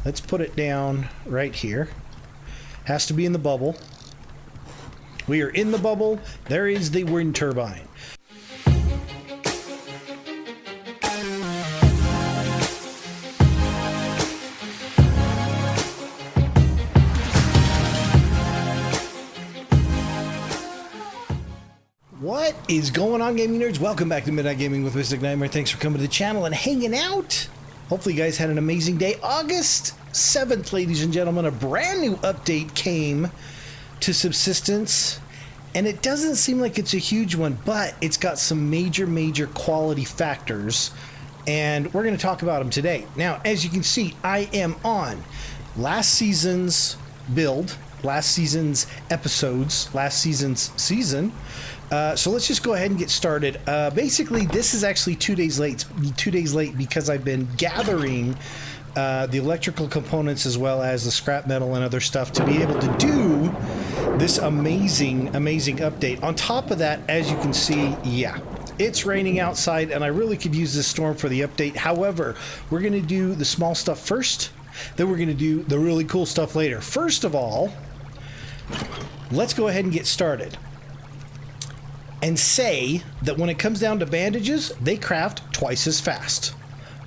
let's put it down right here. Has to be in the bubble. We are in the bubble. There is the wind turbine. What is going on, gaming nerds? Welcome back to Midnight Gaming with Designare. Thanks for coming to the channel and hanging out. Hopefully you guys had an amazing day. August 7th, ladies and gentlemen, a brand new update came to Subsistence, and it doesn't seem like it's a huge one, but it's got some major quality factors, and we're going to talk about them today. Now, as you can see, I am on last season's build, last season's episodes, last season's season. So let's just go ahead and get started. Basically, this is actually 2 days late because I've been gathering the electrical components as well as the scrap metal and other stuff to be able to do this amazing update. On top of that, as you can see, yeah, it's raining outside and I really could use this storm for the update. However, we're going to do the small stuff first, then we're going to do the really cool stuff later. First of all, let's go ahead and get started and say that when it comes down to bandages, they craft twice as fast.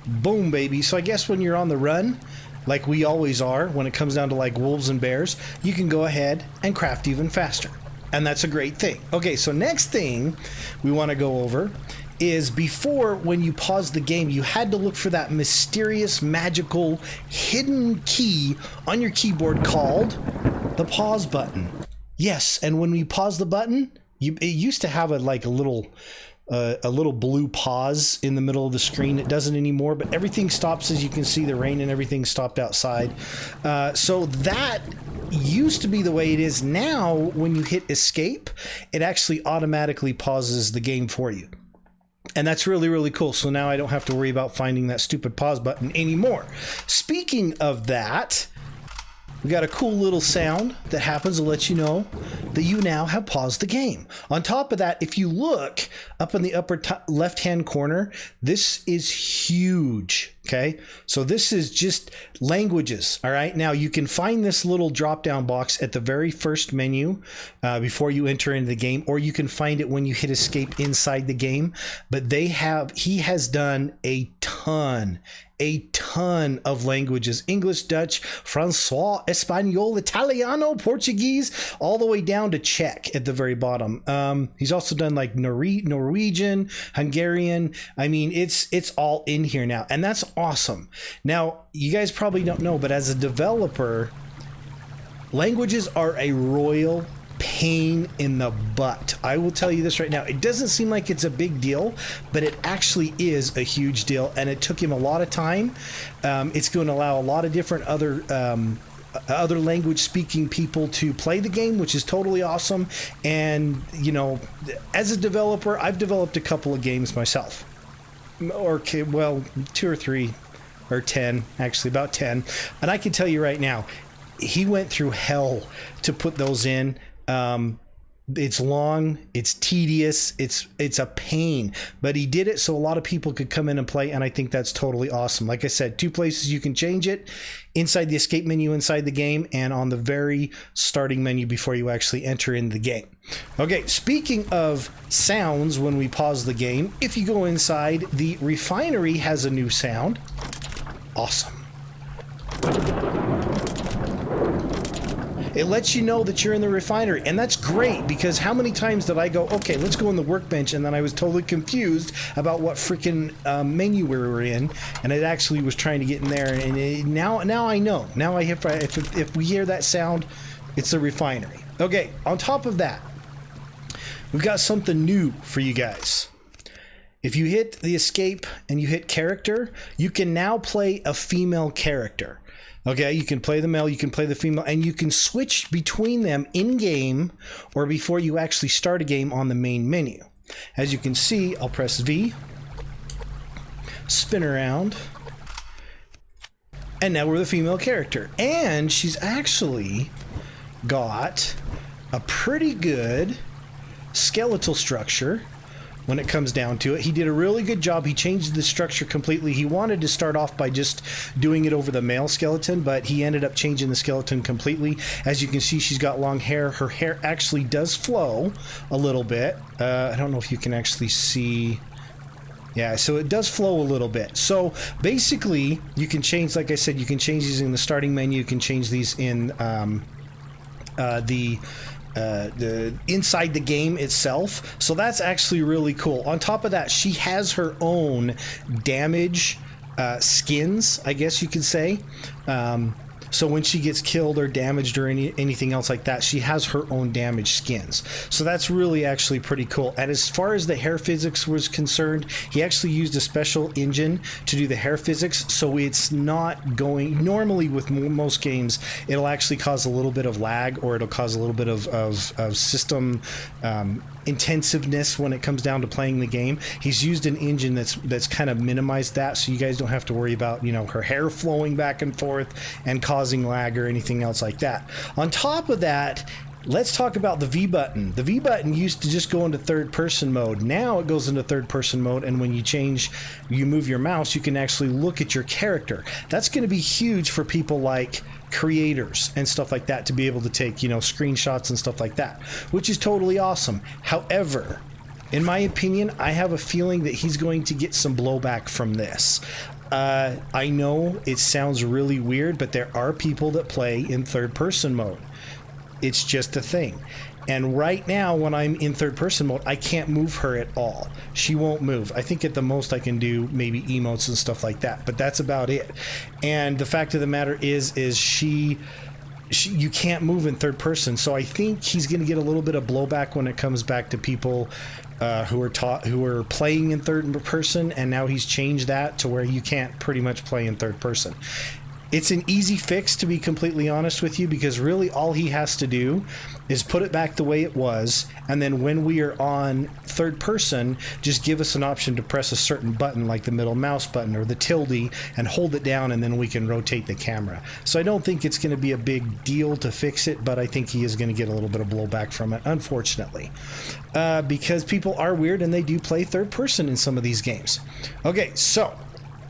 Boom, baby. So I guess when you're on the run, like we always are, when it comes down to like wolves and bears, you can go ahead and craft even faster. And that's a great thing. Okay, so next thing we want to go over is before, when you pause the game, you had to look for that mysterious, magical, hidden key on your keyboard called the pause button. Yes, and when we pause the button, it used to have a little blue pause in the middle of the screen. It doesn't anymore, but everything stops. As you can see, the rain and everything stopped outside. So that used to be the way it is. Now, when you hit escape, it actually automatically pauses the game for you. And that's really cool. So now I don't have to worry about finding that stupid pause button anymore. Speaking of that, we got a cool little sound that happens to let you know that you now have paused the game. On top of that, if you look up in the upper left-hand corner, this is huge, okay? So this is just languages, all right? Now, you can find this little drop-down box at the very first menu before you enter into the game, or you can find it when you hit escape inside the game. But he has done a ton of languages: English, Dutch, Francois, Espanol, Italiano, Portuguese, all the way down to Czech at the very bottom. He's also done like Norwegian, Hungarian. I mean, it's all in here now, and that's awesome. Now, you guys probably don't know, but as a developer, languages are a royal pain in the butt. I will tell you this right now. It doesn't seem like it's a big deal, but it actually is a huge deal, and it took him a lot of time. It's going to allow a lot of different other language speaking people to play the game, which is totally awesome. And you know, as a developer, I've developed a couple of games myself, or well, 2 or 3 or 10, actually about 10, and I can tell you right now, he went through hell to put those in. It's long, it's tedious, it's a pain, but he did it so a lot of people could come in and play, and I think that's totally awesome. Like I said, 2 places you can change it: inside the escape menu inside the game, and on the very starting menu before you actually enter in the game. Okay, speaking of sounds, when we pause the game, if you go inside, the refinery has a new sound. Awesome. It lets you know that you're in the refinery, and that's great, because how many times did I go, okay, let's go in the workbench, and then I was totally confused about what freaking menu we were in, and it actually was trying to get in there, and now I know. Now if we hear that sound, it's the refinery. Okay, on top of that, we've got something new for you guys. If you hit the escape and you hit character, you can now play a female character. Okay, you can play the male, you can play the female, and you can switch between them in-game or before you actually start a game on the main menu. As you can see, I'll press V, spin around, and now we're the female character. And she's actually got a pretty good skeletal structure when it comes down to it. He did a really good job. He changed the structure completely. He wanted to start off by just doing it over the male skeleton, but he ended up changing the skeleton completely. As you can see, she's got long hair. Her hair actually does flow a little bit. I don't know if you can actually see. Yeah, so it does flow a little bit. So basically, you can change, like I said, you can change these in the starting menu. You can change these in the inside the game itself. So that's actually really cool. On top of that, she has her own damage skins, I guess you could say. So when she gets killed or damaged or anything else like that, she has her own damage skins. So that's really actually pretty cool. And as far as the hair physics was concerned, he actually used a special engine to do the hair physics. So it's not going, normally with most games, it'll actually cause a little bit of lag, or it'll cause a little bit of system intensiveness when it comes down to playing the game. He's used an engine that's kind of minimized that, so you guys don't have to worry about, you know, her hair flowing back and forth and causing lag or anything else like that. On top of that, let's talk about the V button. The V button used to just go into third person mode. Now it goes into third person mode, and when you move your mouse, you can actually look at your character. That's going to be huge for people like creators and stuff like that, to be able to take, you know, screenshots and stuff like that, which is totally awesome. However, in my opinion, I have a feeling that he's going to get some blowback from this. I know it sounds really weird, but there are people that play in third person mode. It's just a thing. And right now, when I'm in third person mode, I can't move her at all. She won't move. I think at the most I can do maybe emotes and stuff like that, but that's about it. And the fact of the matter is you can't move in third person. So I think he's going to get a little bit of blowback when it comes back to people who are playing in third person, and now he's changed that to where you can't pretty much play in third person. It's an easy fix, to be completely honest with you, because really all he has to do is put it back the way it was, and then when we are on third person, just give us an option to press a certain button, like the middle mouse button or the tilde, and hold it down, and then we can rotate the camera. So I don't think it's going to be a big deal to fix it, but I think he is going to get a little bit of blowback from it, unfortunately, because people are weird and they do play third person in some of these games. Okay, so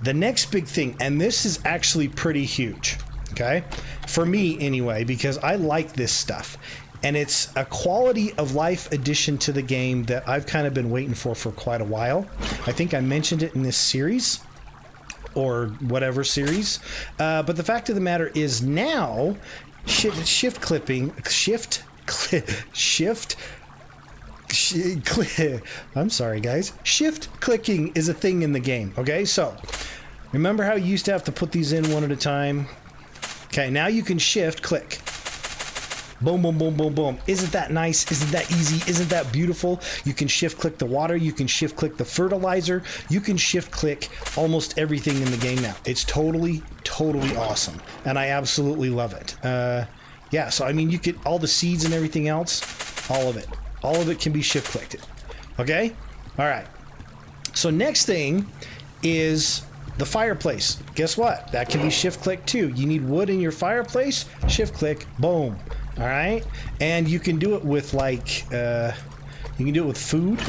the next big thing, and this is actually pretty huge, okay, for me anyway, because I like this stuff, and it's a quality of life addition to the game that I've kind of been waiting for quite a while. I think I mentioned it in this series, or whatever series, but the fact of the matter is now I'm sorry guys, shift clicking is a thing in the game. Okay, so remember how you used to have to put these in one at a time? Okay, now you can shift click. Boom, boom, boom, boom, boom. Isn't that nice? Isn't that easy? Isn't that beautiful? You can shift click the water. You can shift click the fertilizer. You can shift click almost everything in the game now. It's totally awesome, and I absolutely love it. Yeah, so I mean, you get all the seeds and everything else, all of it can be shift clicked. Okay, all right. So next thing is the fireplace. Guess what? That can be shift click too. You need wood in your fireplace, shift click, boom. All right, and you can do it with like you can do it with food,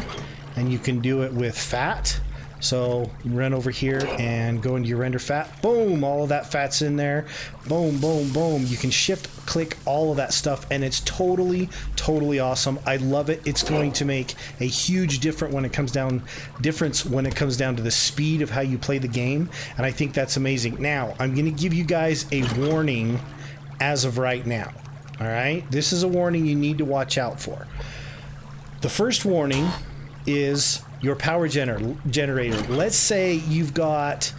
and you can do it with fat. So run over here and go into your render fat. Boom, all of that fat's in there. Boom, boom, boom. You can shift click all of that stuff, and it's totally awesome. I love it. It's going to make a huge difference when it comes down to the speed of how you play the game, and I think that's amazing. Now, I'm going to give you guys a warning as of right now. All right? This is a warning you need to watch out for. The first warning is your power generator. Let's say you've got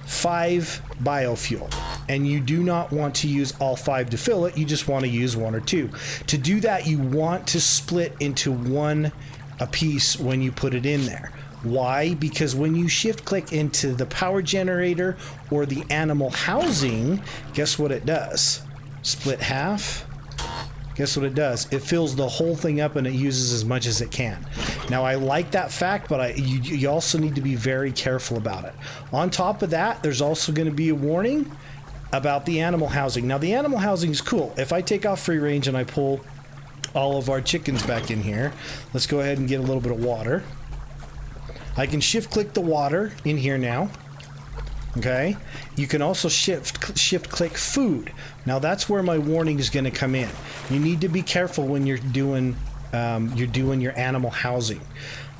5 biofuel and you do not want to use all 5 to fill it. You just want to use 1 or 2. To do that, you want to split into 1 a piece when you put it in there. Why? Because when you shift click into the power generator or the animal housing, guess what it does? Split half. Guess what it does? It fills the whole thing up and it uses as much as it can. Now, I like that fact, but you also need to be very careful about it. On top of that, there's also going to be a warning about the animal housing. Now, the animal housing is cool. If I take off free range and I pull all of our chickens back in here, let's go ahead and get a little bit of water. I can shift click the water in here now. Okay, you can also shift click food. Now that's where my warning is going to come in. You need to be careful when you're doing your animal housing,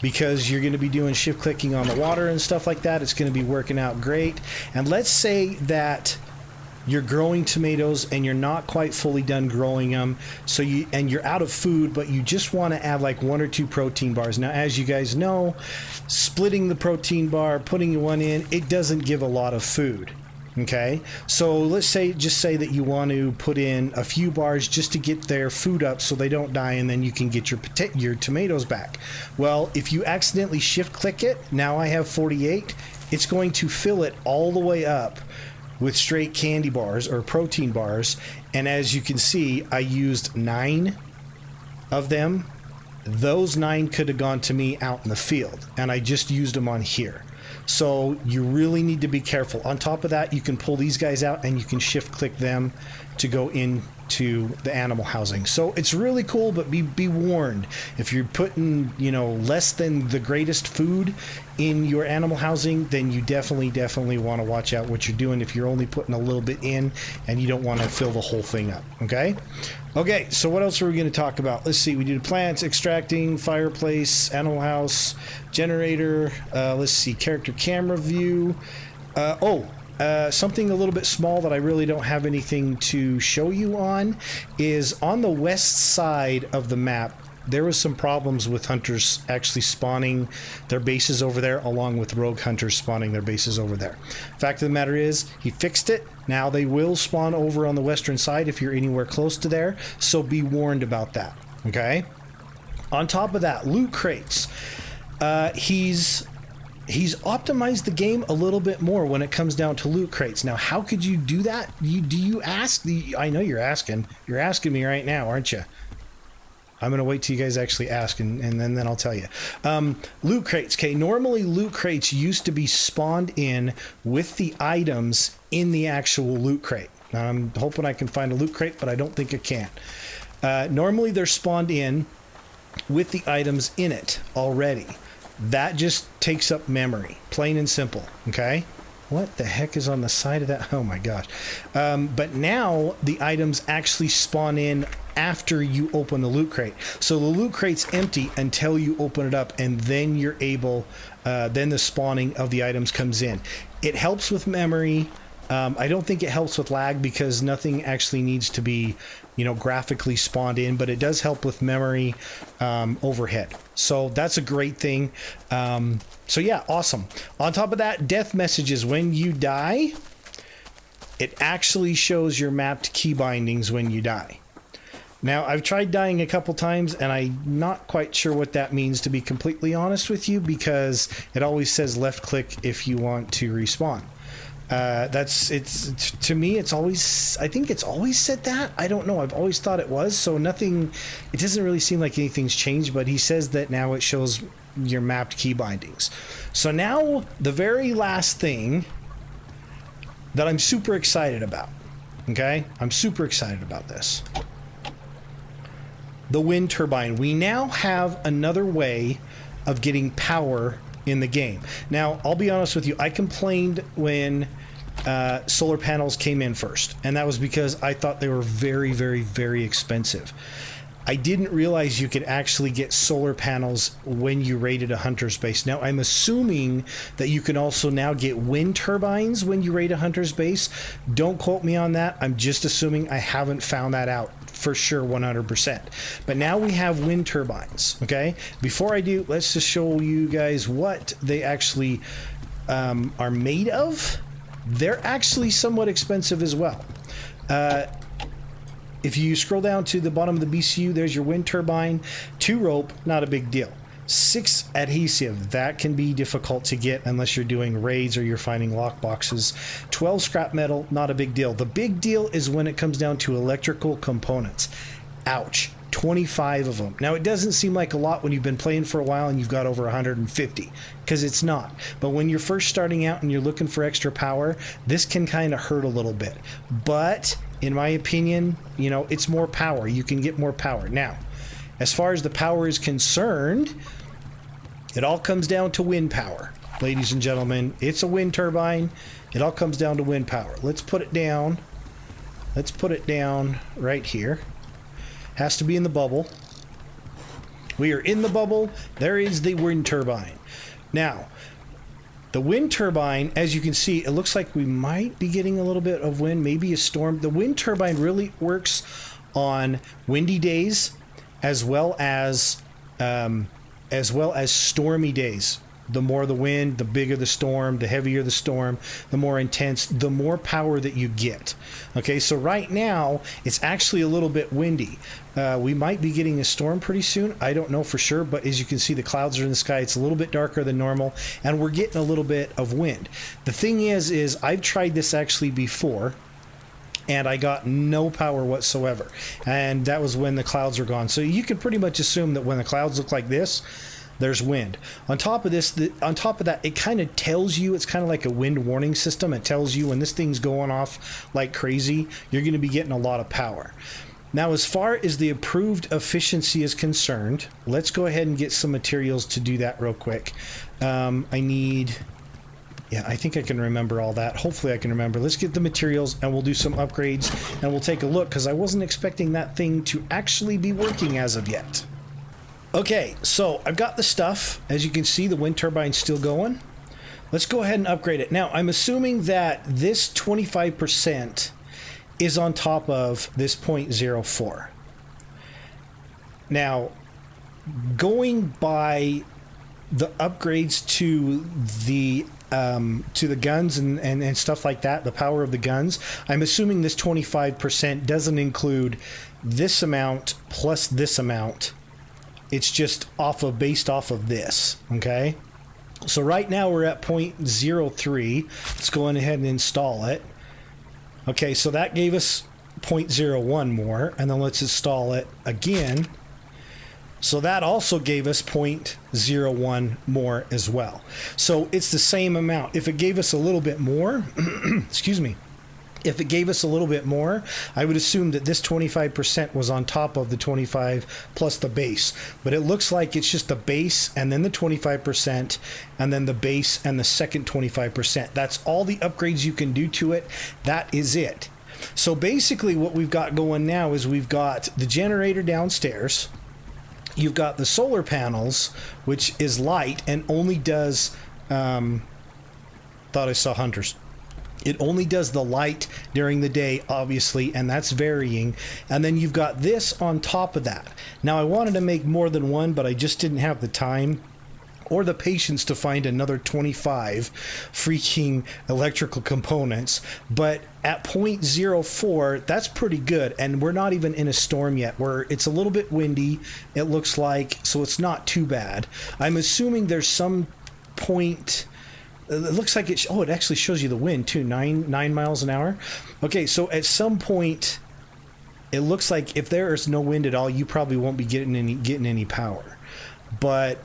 because you're going to be doing shift clicking on the water and stuff like that. It's going to be working out great. And let's say that you're growing tomatoes and you're not quite fully done growing them, so you're out of food, but you just want to add like 1 or 2 protein bars. Now, as you guys know, splitting the protein bar, putting one in, it doesn't give a lot of food. Okay, so let's just say that you want to put in a few bars just to get their food up so they don't die, and then you can get your tomatoes back. Well, if you accidentally shift click it, now I have 48, it's going to fill it all the way up with straight candy bars or protein bars. And as you can see, I used 9 of them. Those 9 could have gone to me out in the field, and I just used them on here. So you really need to be careful. On top of that, you can pull these guys out and you can shift click them to go into the animal housing. So it's really cool, but be warned. If you're putting, less than the greatest food in your animal housing, then you definitely want to watch out what you're doing if you're only putting a little bit in and you don't want to fill the whole thing up. Okay, so what else are we going to talk about? Let's see, we did plants, extracting, fireplace, animal house, generator, let's see, character camera view. Something a little bit small that I really don't have anything to show you on is on the west side of the map. There was some problems with hunters actually spawning their bases over there, along with rogue hunters spawning their bases over there. Fact of the matter is, he fixed it. Now they will spawn over on the western side if you're anywhere close to there, so be warned about that. Okay? On top of that, loot crates. He's optimized the game a little bit more when it comes down to loot crates. Now, how could you do that? Do you ask? I know you're asking. You're asking me right now, aren't you? I'm going to wait till you guys actually ask, and then I'll tell you. Loot crates. Okay, normally loot crates used to be spawned in with the items in the actual loot crate. Now, I'm hoping I can find a loot crate, but I don't think I can. Normally, they're spawned in with the items in it already. That just takes up memory, plain and simple. Okay? What the heck is on the side of that? Oh my gosh. But now the items actually spawn in after you open the loot crate. So the loot crate's empty until you open it up, and then you're able, then the spawning of the items comes in. It helps with memory. I don't think it helps with lag because nothing actually needs to be, graphically spawned in, but it does help with memory overhead. So that's a great thing. So yeah, awesome. On top of that, death messages. When you die, it actually shows your mapped key bindings when you die. Now, I've tried dying a couple times, and I'm not quite sure what that means, to be completely honest with you, because it always says left click if you want to respawn. To me, it's always, I think it's always said that. I don't know. I've always thought it was. So it doesn't really seem like anything's changed, but he says that now it shows your mapped key bindings. So now the very last thing that I'm super excited about. Okay. I'm super excited about this. The wind turbine. We now have another way of getting power in the game. Now, I'll be honest with you, I complained when solar panels came in first, and that was because I thought they were very, very, very expensive. I didn't realize you could actually get solar panels when you raided a hunter's base. Now, I'm assuming that you can also now get wind turbines when you raid a hunter's base. Don't quote me on that. I'm just assuming. I haven't found that out for sure 100%. But now we have wind turbines, okay? Before I do, let's just show you guys what they actually are made of. They're actually somewhat expensive as well. If you scroll down to the bottom of the BCU, there's your wind turbine. 2 rope, not a big deal. 6 adhesive, that can be difficult to get unless you're doing raids or you're finding lock boxes. 12 scrap metal, not a big deal. The big deal is when it comes down to electrical components. Ouch, 25 of them. Now, it doesn't seem like a lot when you've been playing for a while and you've got over 150, because it's not. But when you're first starting out and you're looking for extra power, this can kind of hurt a little bit. But in my opinion, it's more power. You can get more power. Now, as far as the power is concerned, It all comes down to wind power, ladies and gentlemen. It's a wind turbine. It all comes down to wind power. Let's put it down. Let's put it down right here. Has to be in the bubble. We are in the bubble. There is the wind turbine. Now, the wind turbine, as you can see, it looks like we might be getting a little bit of wind, maybe a storm. The wind turbine really works on windy days as well as stormy days. The more the wind, the bigger the storm, the heavier the storm, the more intense, the more power that you get. Okay, so right now, it's actually a little bit windy. We might be getting a storm pretty soon. I don't know for sure, but as you can see, the clouds are in the sky. It's a little bit darker than normal, and we're getting a little bit of wind. The thing is I've tried this actually before, and I got no power whatsoever. And that was when the clouds are gone. So you can pretty much assume that when the clouds look like this, there's wind. On top of this, on top of that, it kind of tells you, it's kind of like a wind warning system. It tells you when this thing's going off like crazy, you're going to be getting a lot of power. Now, as far as the approved efficiency is concerned, let's go ahead and get some materials to do that real quick. I need... Yeah, I think I can remember all that. Hopefully I can remember. Let's get the materials and we'll do some upgrades and we'll take a look, because I wasn't expecting that thing to actually be working as of yet. Okay, so I've got the stuff. As you can see, the wind turbine's still going. Let's go ahead and upgrade it. Now, I'm assuming that this 25% is on top of this 0.04. Now, going by the upgrades to the guns and stuff like that, the power of the guns, I'm assuming this 25% doesn't include this amount plus this amount. It's just based off of this, okay? So right now we're at 0.03. Let's go on ahead and install it. Okay, so that gave us 0.01 more, and then let's install it again. So that also gave us 0.01 more as well. So it's the same amount. If it gave us a little bit more, excuse me, if it gave us a little bit more, I would assume that this 25% was on top of the 25 plus the base. But it looks like it's just the base and then the 25% and then the base and the second 25%. That's all the upgrades you can do to it. That is it. So basically what we've got going now is we've got the generator downstairs. You've got the solar panels, which is light and only does, thought I saw hunters. It only does the light during the day, obviously, and that's varying. And then you've got this on top of that. Now, I wanted to make more than one, but I just didn't have the time or the patience to find another 25 freaking electrical components. But at 0.04, that's pretty good. And we're not even in a storm yet. It's a little bit windy, it looks like, so it's not too bad. I'm assuming there's some point... It looks like it actually shows you the wind too, 9 miles an hour. Okay, so at some point, it looks like if there is no wind at all, you probably won't be getting any power. But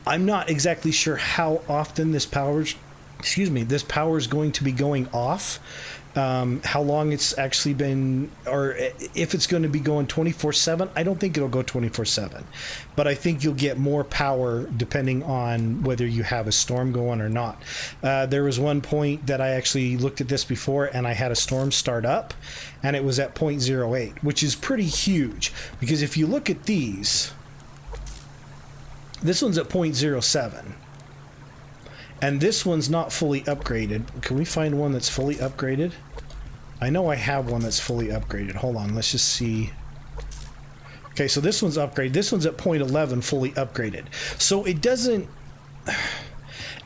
I'm not exactly sure how often this power is going to be going off. How long it's actually been, or if it's going to be going 24/7. I don't think it'll go 24/7, but I think you'll get more power depending on whether you have a storm going or not. There was one point that I actually looked at this before and I had a storm start up and it was at 0.08, which is pretty huge, because if you look at these, this one's at 0.07. And this one's not fully upgraded. Can we find one that's fully upgraded? I know I have one that's fully upgraded. Hold on, let's just see. Okay, so this one's upgraded. This one's at 0.11 fully upgraded. So it doesn't...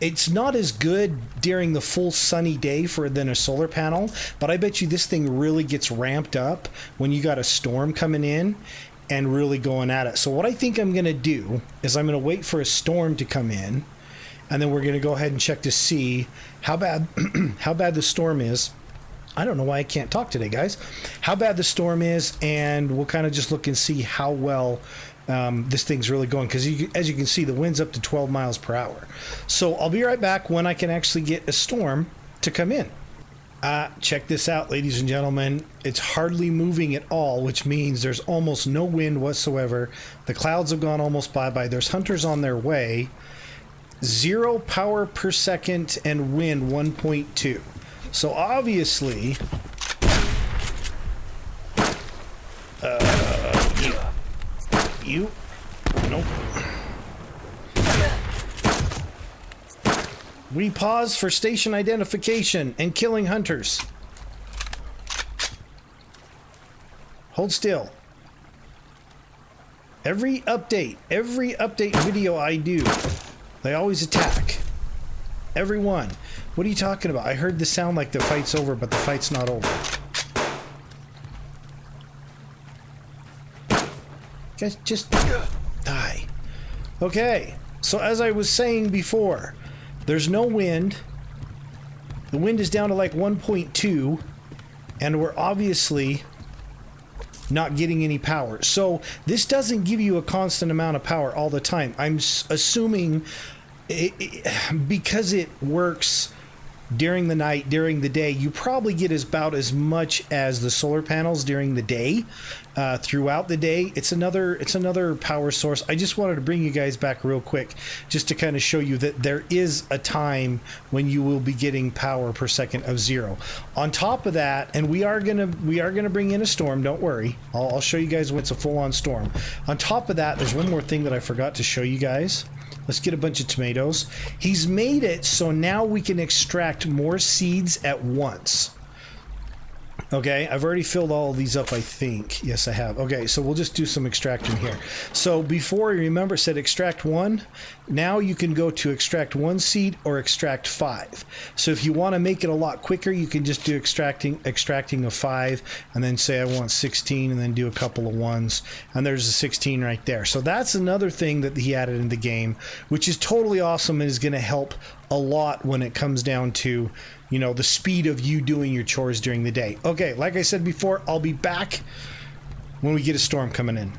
It's not as good during the full sunny day than a solar panel, but I bet you this thing really gets ramped up when you got a storm coming in and really going at it. So what I think I'm going to do is I'm going to wait for a storm to come in, and then we're going to go ahead and check to see how bad how bad the storm is. I don't know why I can't talk today, guys. How bad the storm is, and we'll kind of just look and see how well this thing's really going. Because as you can see, the wind's up to 12 miles per hour. So I'll be right back when I can actually get a storm to come in. Check this out, ladies and gentlemen. It's hardly moving at all, which means there's almost no wind whatsoever. The clouds have gone almost bye-bye. There's hunters on their way. 0 power per second and wind 1.2. So obviously, you, nope. We pause for station identification and killing hunters. Hold still. Every update video I do, they always attack. Everyone. What are you talking about? I heard the sound like the fight's over, but the fight's not over. Guys, just die. Okay, so as I was saying before, there's no wind. The wind is down to like 1.2, and we're obviously not getting any power. So this doesn't give you a constant amount of power all the time. I'm assuming because it works during the night, during the day, you probably get about as much as the solar panels during the day. Throughout the day, it's another power source. I just wanted to bring you guys back real quick just to kind of show you that there is a time when you will be getting power per second of 0. On top of that, and we are gonna bring in a storm, don't worry. I'll show you guys when it's a full-on storm. On top of that, there's one more thing that I forgot to show you guys. Let's get a bunch of tomatoes. He's made it so now we can extract more seeds at once. Okay, I've already filled all of these up, I think. Yes, I have. Okay, so we'll just do some extracting here. So before, you remember, it said extract 1. Now you can go to extract 1 seed or extract 5. So if you want to make it a lot quicker, you can just do extracting of 5, and then say I want 16, and then do a couple of 1s, and there's a 16 right there. So that's another thing that he added in the game, which is totally awesome and is going to help a lot when it comes down to, you know, the speed of you doing your chores during the day. Okay, like I said before, I'll be back when we get a storm coming in.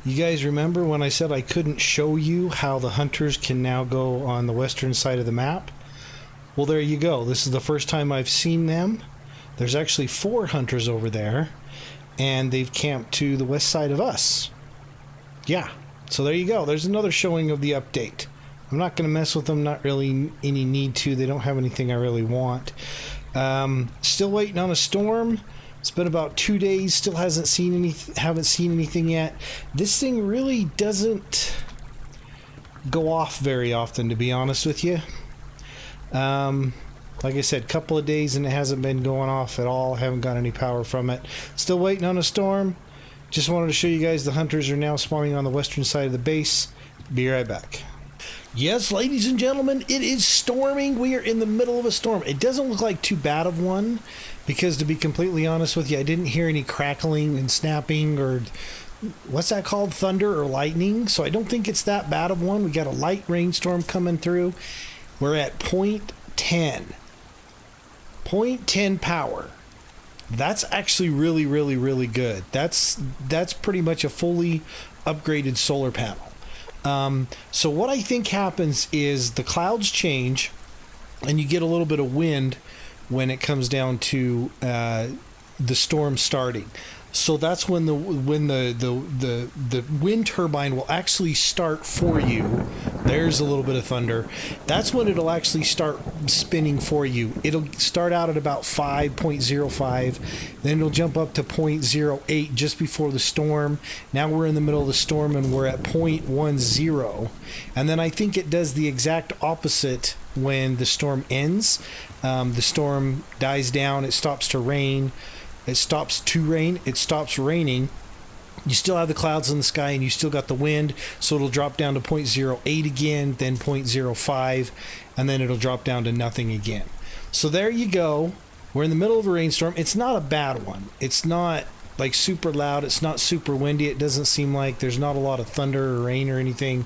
You guys remember when I said I couldn't show you how the hunters can now go on the western side of the map? Well, there you go. This is the first time I've seen them. There's actually 4 hunters over there, and they've camped to the west side of us. Yeah, so there you go. There's another showing of the update. I'm not going to mess with them, not really any need to. They don't have anything I really want. Still waiting on a storm. It's been about 2 days, still haven't seen anything yet. This thing really doesn't go off very often, to be honest with you. Like I said, couple of days and it hasn't been going off at all. Haven't got any power from it. Still waiting on a storm. Just wanted to show you guys the hunters are now spawning on the western side of the base. Be right back. Yes, ladies and gentlemen, it is storming. We are in the middle of a storm. It doesn't look like too bad of one because, to be completely honest with you, I didn't hear any crackling and snapping or what's that called? Thunder or lightning. So I don't think it's that bad of one. We got a light rainstorm coming through. We're at 0.10. 0.10 power. That's actually really, really, really good. That's pretty much a fully upgraded solar panel. So what I think happens is the clouds change and you get a little bit of wind when it comes down to the storm starting. So that's when the wind turbine will actually start for you. There's a little bit of thunder. That's when it'll actually start spinning for you. It'll start out at about 5.05, then it'll jump up to 0.08 just before the storm. Now we're in the middle of the storm and we're at 0.10. And then I think it does the exact opposite when the storm ends. The storm dies down, it stops to rain. It stops raining. You still have the clouds in the sky and you still got the wind, so it'll drop down to 0.08 again, then 0.05, and then it'll drop down to nothing again. So there you go. We're in the middle of a rainstorm. It's not a bad one. It's not like super loud. It's not super windy. It doesn't seem like there's not a lot of thunder or rain or anything.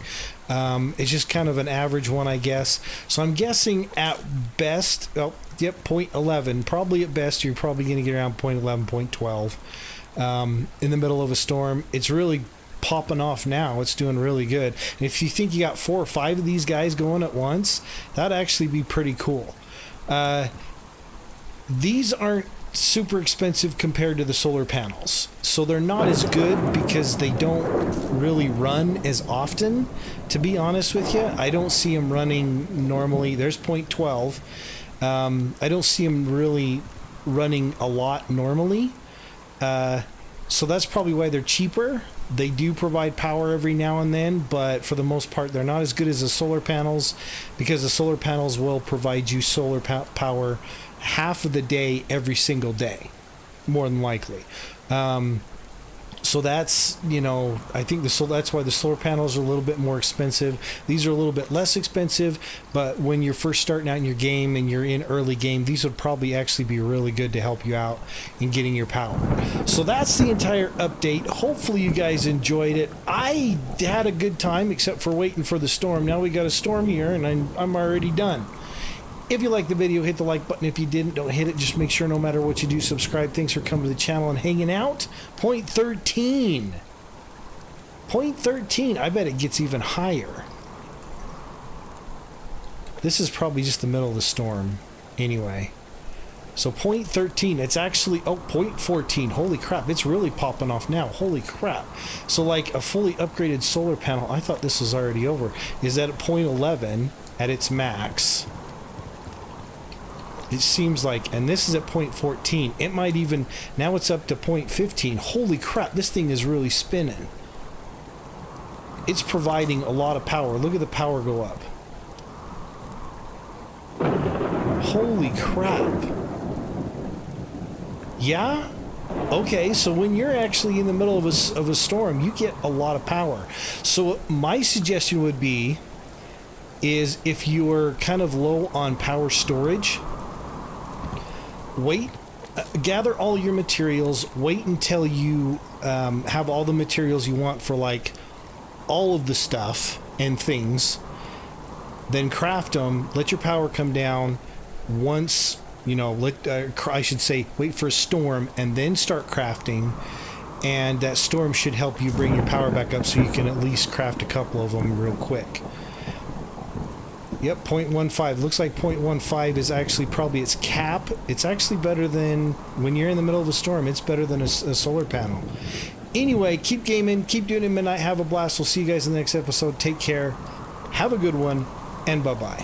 It's just kind of an average one, I guess. So I'm guessing at best, 0.11. Probably at best, you're probably going to get around 0.11, 0.12 in the middle of a storm. It's really popping off now. It's doing really good. And if you think you got 4 or 5 of these guys going at once, that'd actually be pretty cool. these aren't super expensive compared to the solar panels. So they're not as good because they don't really run as often. To be honest with you, I don't see them running normally. There's 0.12. I don't see them really running a lot normally. So that's probably why they're cheaper. They do provide power every now and then, but for the most part, they're not as good as the solar panels, because the solar panels will provide you solar power half of the day, every single day, more than likely. So that's, you know, I think that's why the solar panels are a little bit more expensive. These are a little bit less expensive, but when you're first starting out in your game and you're in early game, these would probably actually be really good to help you out in getting your power. So that's the entire update. Hopefully you guys enjoyed it. I had a good time, except for waiting for the storm. Now we got a storm here, and I'm already done. If you liked the video, hit the like button. If you didn't, don't hit it. Just make sure no matter what you do, subscribe. Thanks for coming to the channel and hanging out. Point 13. Point 13. I bet it gets even higher. This is probably just the middle of the storm anyway. So point 13. It's actually, oh, point 14. Holy crap. It's really popping off now. Holy crap. So like a fully upgraded solar panel, I thought this was already over, is at point 11 at its max. It seems like, and this is at point 14. It might even, now it's up to point 15. Holy crap, this thing is really spinning. It's providing a lot of power. Look at the power go up. Holy crap. Yeah? Okay, so when you're actually in the middle of a storm, you get a lot of power. So my suggestion would be, is if you're kind of low on power storage, wait, gather all your materials, wait until you have all the materials you want for like all of the stuff and things, then craft them, let your power come down. Once, you know, I should say, wait for a storm and then start crafting, and that storm should help you bring your power back up so you can at least craft a couple of them real quick. Yep, 0.15. Looks like 0.15 is actually probably its cap. It's actually better than, when you're in the middle of a storm, it's better than a solar panel. Anyway, keep gaming, keep doing it midnight, have a blast. We'll see you guys in the next episode. Take care, have a good one, and bye-bye.